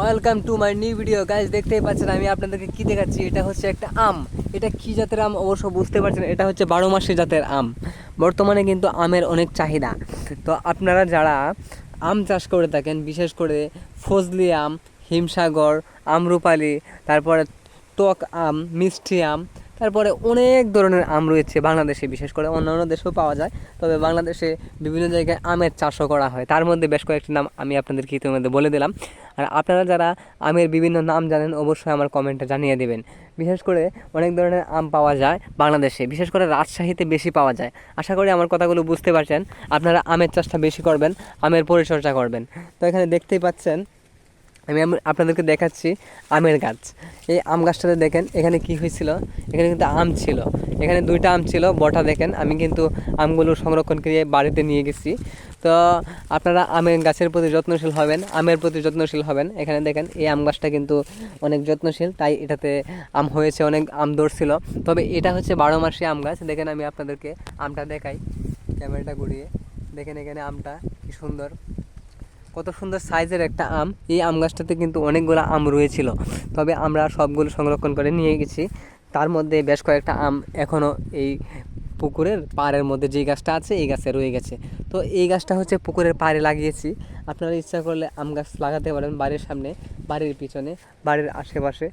Welcome to my new video guys. দেখতেই পাচ্ছেন আমি আপনাদেরকে কি দেখাচ্ছি। এটা হচ্ছে একটা আম। এটা কি জাতের আম অবশ্য বুঝতে পারছেন, এটা হচ্ছে 12 মাসি জাতের আম। বর্তমানে কিন্তু আমের অনেক চাহিদা। তো আপনারা যারা আম চাষ করে থাকেন, বিশেষ করে ফজলি আম, হিমসাগর, আম্রপালি, তারপরে টক আম, মিষ্টি আম, তারপরে অনেক ধরনের আম রয়েছে বাংলাদেশে। বিশেষ করে অন্যান্য দেশেও পাওয়া যায়, তবে বাংলাদেশে বিভিন্ন জায়গায় আমের চাষও করা হয়। তার মধ্যে বেশ কয়েকটি নাম আমি আপনাদেরকে ইতিমধ্যে বলে দিলাম। আর আপনারা যারা আমের বিভিন্ন নাম জানেন অবশ্যই আমার কমেন্টে জানিয়ে দেবেন। বিশেষ করে অনেক ধরনের আম পাওয়া যায় বাংলাদেশে, বিশেষ করে রাজশাহীতে বেশি পাওয়া যায়। আশা করি আমার কথাগুলো বুঝতে পারছেন। আপনারা আমের চাষটা বেশি করবেন, আমের পরিচর্যা করবেন। তো এখানে দেখতেই পাচ্ছেন আমি আপনাদেরকে দেখাচ্ছি আমের গাছ। এই আম গাছটাতে দেখেন এখানে কি হয়েছিল। এখানে কিন্তু আম ছিল, এখানে 2টা আম ছিল বটা। দেখেন আমি কিন্তু আমগুলো সংরক্ষণ করে বাড়িতে নিয়ে গেছি। তো আপনারা আমের গাছের প্রতি যত্নশীল হবেন, আমের প্রতি যত্নশীল হবেন। এখানে দেখেন এই আম গাছটা কিন্তু অনেক যত্নশীল, তাই এটাতে আম হয়েছে, অনেক আম ধরছিল। তবে এটা হচ্ছে 12 মাসি আম গাছ। দেখেন আমি আপনাদেরকে আমটা দেখাই, ক্যামেরাটা ঘুরিয়ে দেখেন এখানে আমটা কি সুন্দর, কত সুন্দর সাইজের একটা আম। এই আম গাছটাতে কিন্তু অনেকগুলো আম রয়েছিল, তবে আমরা সবগুলো সংরক্ষণ করে নিয়ে গেছি। তার মধ্যে বেশ কয়েকটা আম এখনও এই পুকুরের পাড়ের মধ্যে যে গাছটা আছে এই গাছে রয়ে গেছে। তো এই গাছটা হচ্ছে পুকুরের পাড়ে লাগিয়েছি। আপনারা ইচ্ছা করলে আম গাছ লাগাতে পারেন বাড়ির সামনে, বাড়ির পিছনে, বাড়ির আশেপাশে,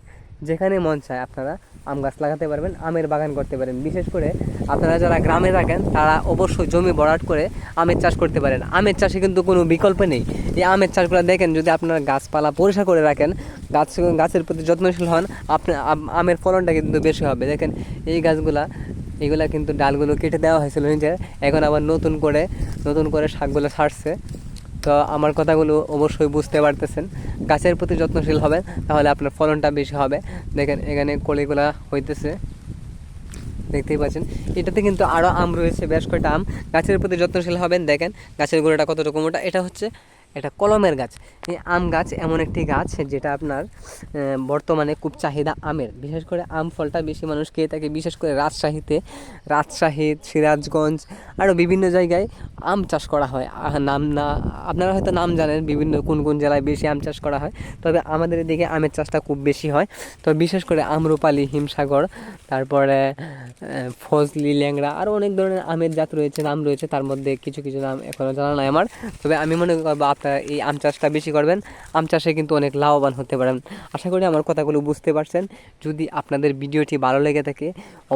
যেখানে মন চায় আপনারা আম গাছ লাগাতে পারবেন, আমের বাগান করতে পারেন। বিশেষ করে আপনারা যারা গ্রামে থাকেন তারা অবশ্যই জমি ভরাট করে আমের চাষ করতে পারেন। আমের চাষে কিন্তু কোনো বিকল্প নেই। এই আমের চাষগুলো দেখেন, যদি আপনারা গাছপালা পরিষ্কার করে রাখেন, গাছের প্রতি যত্নশীল হন, আপনার আমের ফলনটা কিন্তু বেশি হবে। দেখেন এই গাছগুলা, এগুলা কিন্তু ডালগুলো কেটে দেওয়া হয়েছিল নিজের, এখন আবার নতুন করে শাকগুলো ছাড়ছে। তো আমার কথাগুলো অবশ্যই বুঝতে পারতেছেন। গাছের প্রতি যত্নশীল হবেন, তাহলে আপনার ফলনটা বেশি হবে। দেখেন এখানে কলিগুলা হইতেছে, দেখতেই পাচ্ছেন। এটাতে কিন্তু আরও আম রয়েছে, বেশ কয়েকটা আম। গাছের প্রতি যত্নশীল হবেন। দেখেন গাছের গোড়াটা কতটুকু মোটা। এটা হচ্ছে এটা কলমের গাছ। এই আম গাছ এমন একটি গাছ যেটা আপনার বর্তমানে খুব চাহিদা আমের। বিশেষ করে আম ফলটা বেশি মানুষ খেয়ে থাকে। বিশেষ করে রাজশাহী, সিরাজগঞ্জ, আরও বিভিন্ন জায়গায় আম চাষ করা হয়। নাম না, আপনারা হয়তো নাম জানেন বিভিন্ন কোন কোন জেলায় বেশি আম চাষ করা হয়, তবে আমাদের এদিকে আমের চাষটা খুব বেশি হয়। তো বিশেষ করে আম্রপালি, হিমসাগর, তারপরে ফজলি, ল্যাংড়া, আরও অনেক ধরনের আমের জাত রয়েছে, নাম রয়েছে। তার মধ্যে কিছু কিছু নাম এখনও জানা নাই আমার। তবে আমি মনে করবো আপনারা এই আম চাষটা বেশি করবেন। আম চাষে কিন্তু অনেক লাভবান হতে পারেন। আশা করি আমার কথাগুলো বুঝতে পারছেন। যদি আপনাদের ভিডিওটি ভালো লেগে থাকে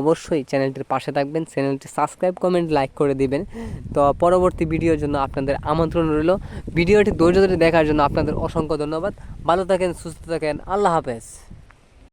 অবশ্যই চ্যানেলটির পাশে থাকবেন, চ্যানেলটি সাবস্ক্রাইব, কমেন্ট, লাইক করে দিবেন। তো পরবর্তী ভিডিওর জন্য আপনাদের আমন্ত্রণ রইল। ভিডিওটি ধৈর্য ধরে দেখার জন্য আপনাদের অসংখ্য ধন্যবাদ। ভালো থাকেন, সুস্থ থাকেন, আল্লাহ হাফেজ।